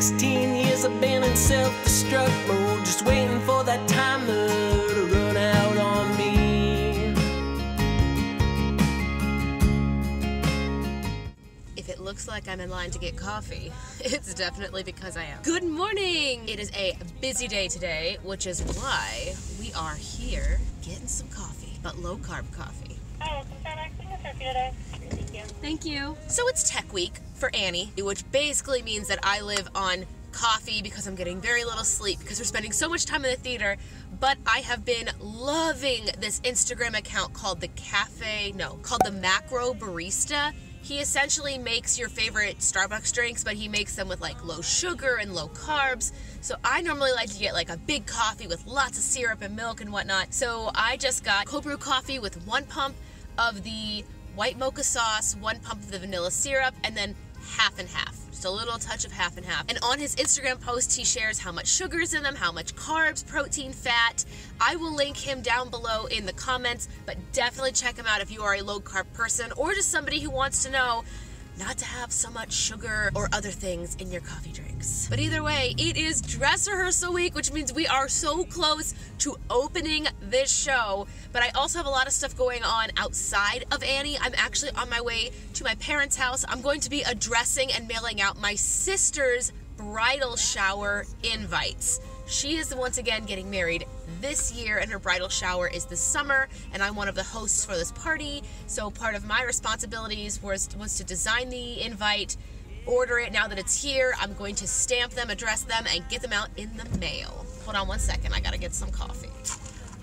16 years I've been in self-destruct mode, just waiting for that timer to run out on me. If it looks like I'm in line to get coffee, it's definitely because I am. Good morning! It is a busy day today, which is why we are here getting some coffee, but low-carb coffee. Hi, welcome to Starbucks. Thank you today. Thank you. Thank you. So it's Tech Week for Annie, which basically means that I live on coffee because I'm getting very little sleep because we're spending so much time in the theater. But I have been loving this Instagram account called the Macro Barista. He essentially makes your favorite Starbucks drinks, but he makes them with like low sugar and low carbs. So I normally like to get like a big coffee with lots of syrup and milk and whatnot. So I just got cold brew coffee with 1 pump of the white mocha sauce, 1 pump of the vanilla syrup, and then half and half. Just a little touch of half and half. And on his Instagram post, he shares how much sugar is in them, how much carbs, protein, fat. I will link him down below in the comments, but definitely check him out if you are a low carb person or just somebody who wants to know not to have so much sugar or other things in your coffee drinks. But either way, it is dress rehearsal week, which means we are so close to opening this show. But I also have a lot of stuff going on outside of Annie. I'm actually on my way to my parents' house. I'm going to be addressing and mailing out my sister's bridal shower invites. She is once again getting married this year, and her bridal shower is this summer, and I'm one of the hosts for this party. So part of my responsibilities was to design the invite, order it. Now that it's here, I'm going to stamp them, address them, and get them out in the mail. Hold on 1 second, I gotta get some coffee.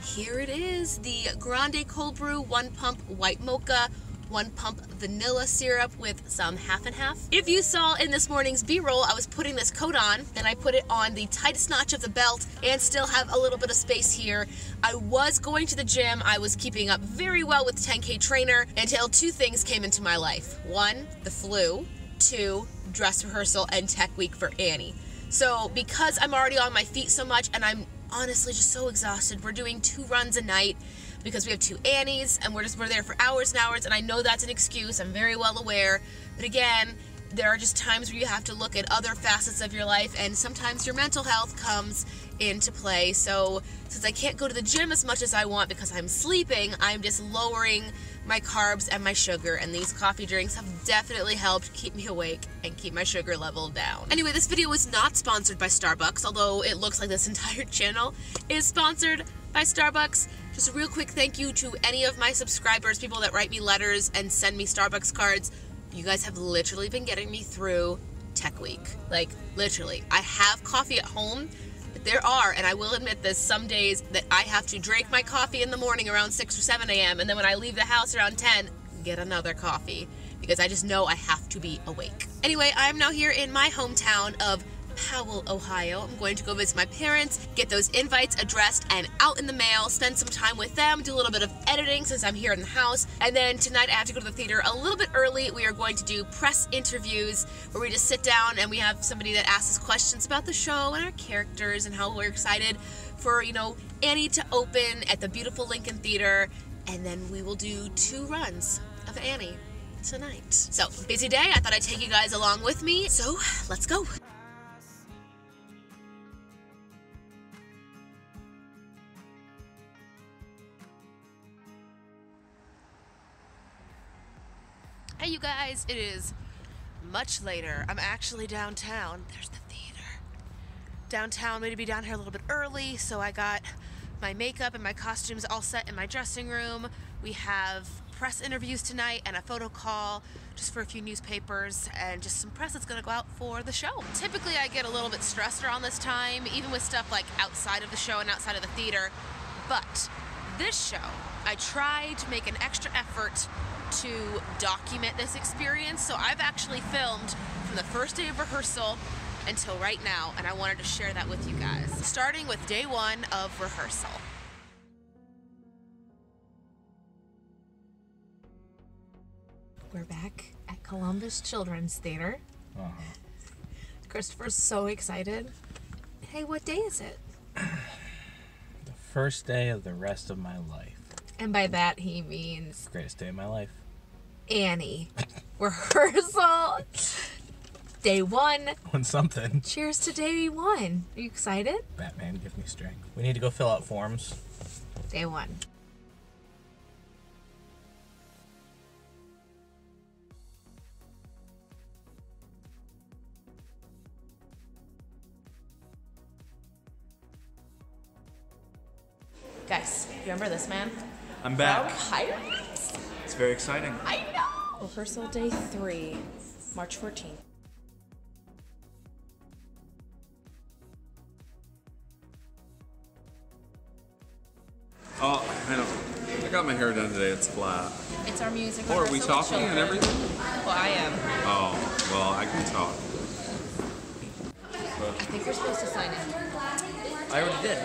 Here it is, the Grande Cold Brew 1 pump white mocha, 1 pump vanilla syrup with some half and half. If you saw in this morning's B-roll, I was putting this coat on, and I put it on the tightest notch of the belt and still have a little bit of space here. I was going to the gym. I was keeping up very well with the 10K trainer until 2 things came into my life. 1, the flu. 2, dress rehearsal and Tech Week for Annie. So because I'm already on my feet so much and I'm honestly just so exhausted, we're doing 2 runs a night because we have 2 Annies and we're there for hours and hours, and I know that's an excuse, I'm very well aware, but again, there are just times where you have to look at other facets of your life, and sometimes your mental health comes into play. So since I can't go to the gym as much as I want because I'm sleeping, I'm just lowering my carbs and my sugar, and these coffee drinks have definitely helped keep me awake and keep my sugar level down. Anyway, this video was not sponsored by Starbucks, although it looks like this entire channel is sponsored by Starbucks. Just a real quick thank you to any of my subscribers, people that write me letters and send me Starbucks cards. You guys have literally been getting me through Tech Week. Like, literally. I have coffee at home, but there are, and I will admit this, some days that I have to drink my coffee in the morning around 6 or 7 a.m. and then when I leave the house around 10, get another coffee because I just know I have to be awake. Anyway, I am now here in my hometown of Powell, Ohio. I'm going to go visit my parents, get those invites addressed and out in the mail, spend some time with them, do a little bit of editing since I'm here in the house, and then tonight I have to go to the theater a little bit early. We are going to do press interviews where we just sit down and we have somebody that asks us questions about the show and our characters and how we're excited for, you know, Annie to open at the beautiful Lincoln Theater, and then we will do 2 runs of Annie tonight. So, busy day. I thought I'd take you guys along with me, so let's go. Hey you guys, it is much later. I'm actually downtown. There's the theater. Downtown, made to be down here a little bit early, so I got my makeup and my costumes all set in my dressing room. We have press interviews tonight and a photo call just for a few newspapers and just some press that's gonna go out for the show. Typically I get a little bit stressed around this time, even with stuff like outside of the show and outside of the theater, but this show, I tried to make an extra effort to document this experience. So I've actually filmed from the first day of rehearsal until right now, and I wanted to share that with you guys. Starting with day 1 of rehearsal. We're back at Columbus Children's Theater. Christopher's so excited. Hey, what day is it? The first day of the rest of my life. And by that he means Greatest day of my life. Annie. Rehearsal day one. On something. Cheers to day one. Are you excited? Batman, give me strength. We need to go fill out forms. Day one. Guys, you remember this man? I'm back. Pirates? It's very exciting. I know! Rehearsal day 3, March 14th. Oh, I got my hair done today. It's flat. It's our music. Oh, are we rehearsal with talking and children. everything? Well, I am. Oh, well, I can talk. I think you're supposed to sign in. I already did.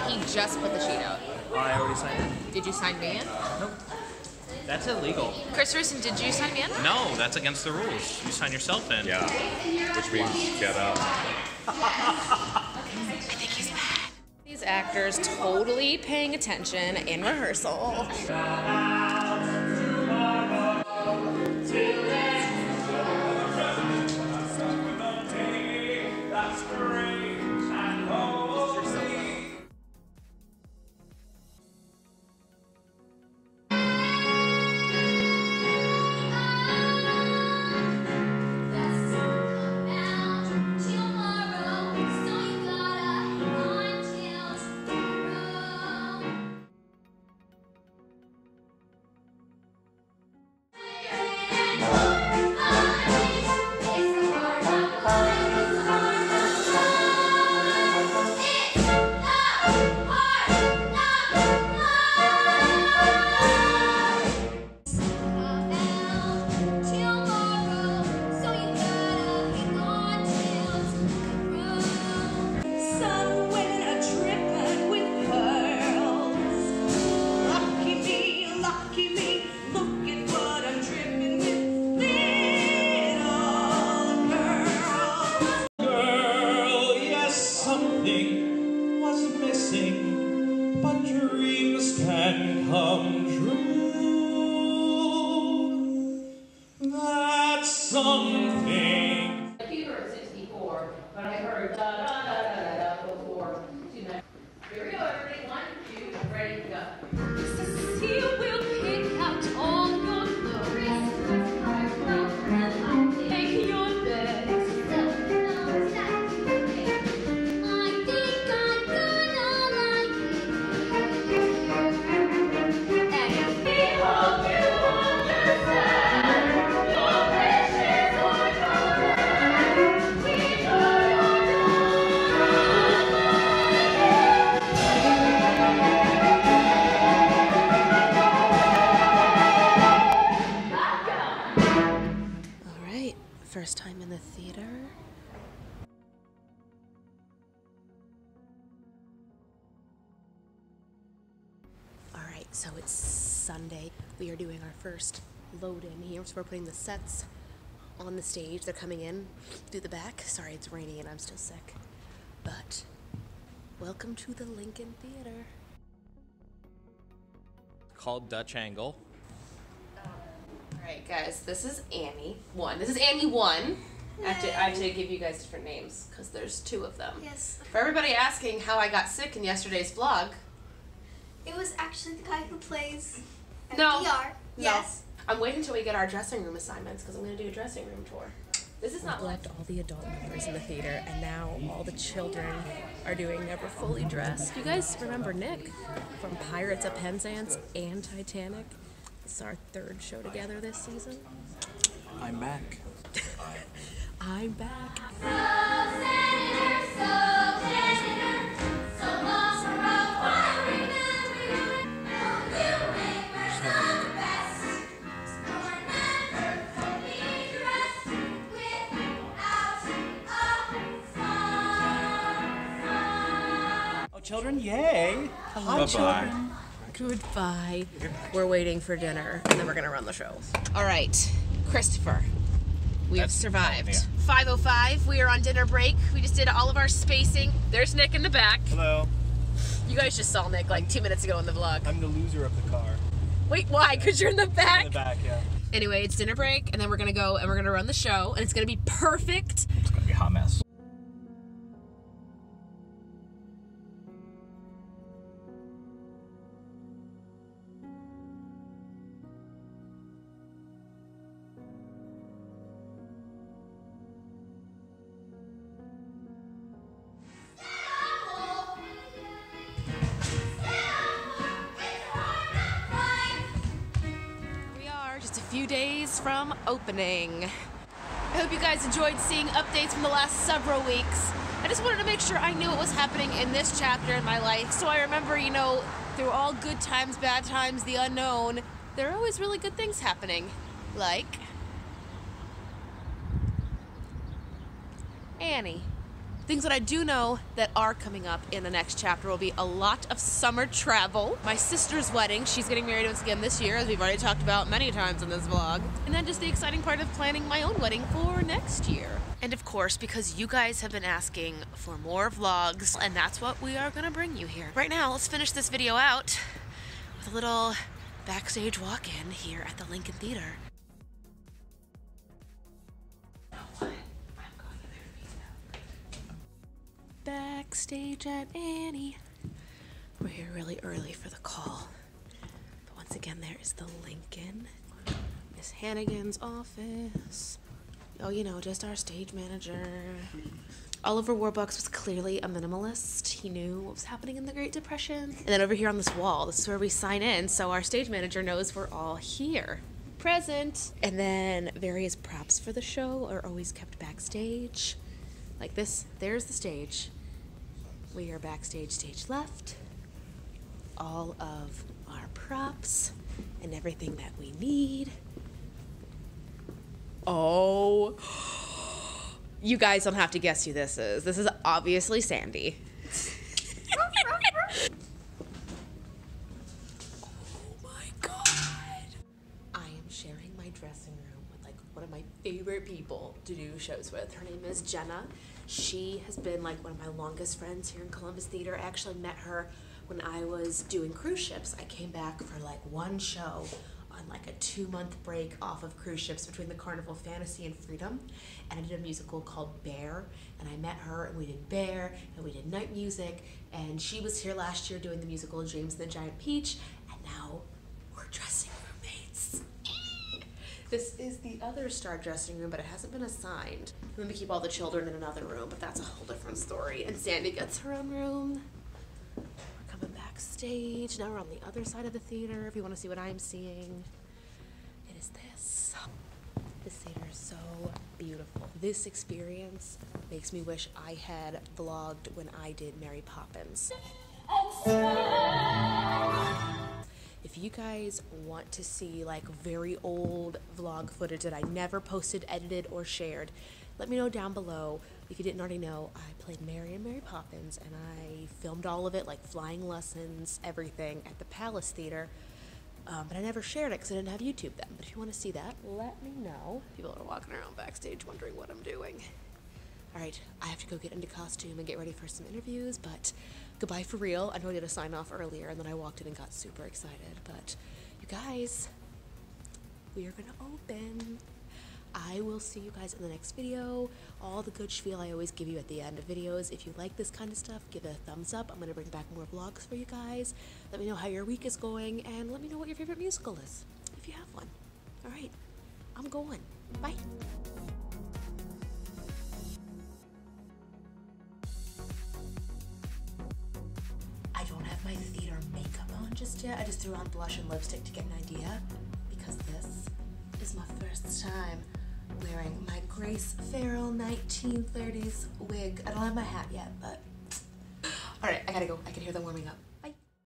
He just put the sheet out. I already signed it. Did you sign me in? Nope. That's illegal. Kristen, did you sign me in? No, that's against the rules. You sign yourself in. Yeah, which means get up. I think he's mad. These actors totally paying attention in rehearsal. First time in the theater. Alright, so it's Sunday. We are doing our first load in here. So we're putting the sets on the stage. They're coming in through the back. Sorry, it's raining and I'm still sick. But welcome to the Lincoln Theater. Called Dutch Angle. Alright guys, this is Annie 1. This is Annie 1. I have to give you guys different names because there's 2 of them. Yes. For everybody asking how I got sick in yesterday's vlog. It was actually the guy who plays No. NPR. Yes. I'm waiting until we get our dressing room assignments because I'm going to do a dressing room tour. This is not left all the adult members in the theater, and now all the children are doing Never Fully Dressed. You guys remember Nick from Pirates of Penzance and Titanic? This is our 3rd show together this season. I'm back. I'm back. Oh, children, yay! Hello, children. Goodbye. We're waiting for dinner, and then we're gonna run the show. All right, Christopher. We have survived. Yeah. 5:05. We are on dinner break. We just did all of our spacing. There's Nick in the back. Hello. You guys just saw Nick like 2 minutes ago in the vlog. I'm the loser of the car. Wait, why? Because you're in the back? In the back, yeah. Anyway, it's dinner break, and then we're gonna go and we're gonna run the show, and it's gonna be perfect. It's gonna be a hot mess. Just a few days from opening. I hope you guys enjoyed seeing updates from the last several weeks. I just wanted to make sure I knew what was happening in this chapter in my life, so I remember, you know, through all good times, bad times, the unknown, there are always really good things happening. Like Annie. Things that I do know that are coming up in the next chapter will be a lot of summer travel. My sister's wedding, she's getting married once again this year, as we've already talked about many times in this vlog. And then just the exciting part of planning my own wedding for next year. And of course, because you guys have been asking for more vlogs, and that's what we are gonna bring you here. Right now, let's finish this video out with a little backstage walk-in here at the Lincoln Theater. Backstage at Annie. We're here really early for the call. But once again, there is the Lincoln. Miss Hannigan's office. Oh, you know, just our stage manager. Oliver Warbucks was clearly a minimalist. He knew what was happening in the Great Depression. And then over here on this wall, this is where we sign in, so our stage manager knows we're all here. Present. And then various props for the show are always kept backstage. Like this, there's the stage. We are backstage, stage left. All of our props and everything that we need. Oh, you guys don't have to guess who this is. This is obviously Sandy. Oh my God. I am sharing my dressing room with like one of my favorite people to do shows with. Her name is Jenna. She has been like one of my longest friends here in Columbus Theater. I actually met her when I was doing cruise ships. I came back for like one show on like a 2-month break off of cruise ships between the Carnival Fantasy and Freedom, and I did a musical called Bear, and I met her and we did Bear and we did night music, and she was here last year doing the musical James and the Giant Peach, and now we're dressing roommates. This is the other star dressing room, but it hasn't been assigned. And then we keep all the children in another room, but that's a whole different story. And Sandy gets her own room. We're coming backstage. Now we're on the other side of the theater, if you want to see what I'm seeing. It is this. This theater is so beautiful. This experience makes me wish I had vlogged when I did Mary Poppins. If you guys want to see like very old vlog footage that I never posted, edited, or shared, let me know down below. If you didn't already know, I played Mary in Mary Poppins, and I filmed all of it, like flying lessons, everything, at the Palace Theater. But I never shared it because I didn't have YouTube then. But if you want to see that, let me know. People are walking around backstage wondering what I'm doing. All right, I have to go get into costume and get ready for some interviews, but goodbye for real. I know I did a sign off earlier, and then I walked in and got super excited. But you guys, we are gonna open. I will see you guys in the next video. All the good spiel I always give you at the end of videos. If you like this kind of stuff, give it a thumbs up. I'm gonna bring back more vlogs for you guys. Let me know how your week is going, and let me know what your favorite musical is, if you have one. All right, I'm going. Bye. I don't have my theater makeup on just yet. I just threw on blush and lipstick to get an idea, because this is my first time wearing my Grace Farrell 1930s wig. I don't have my hat yet, but... All right, I gotta go. I can hear them warming up.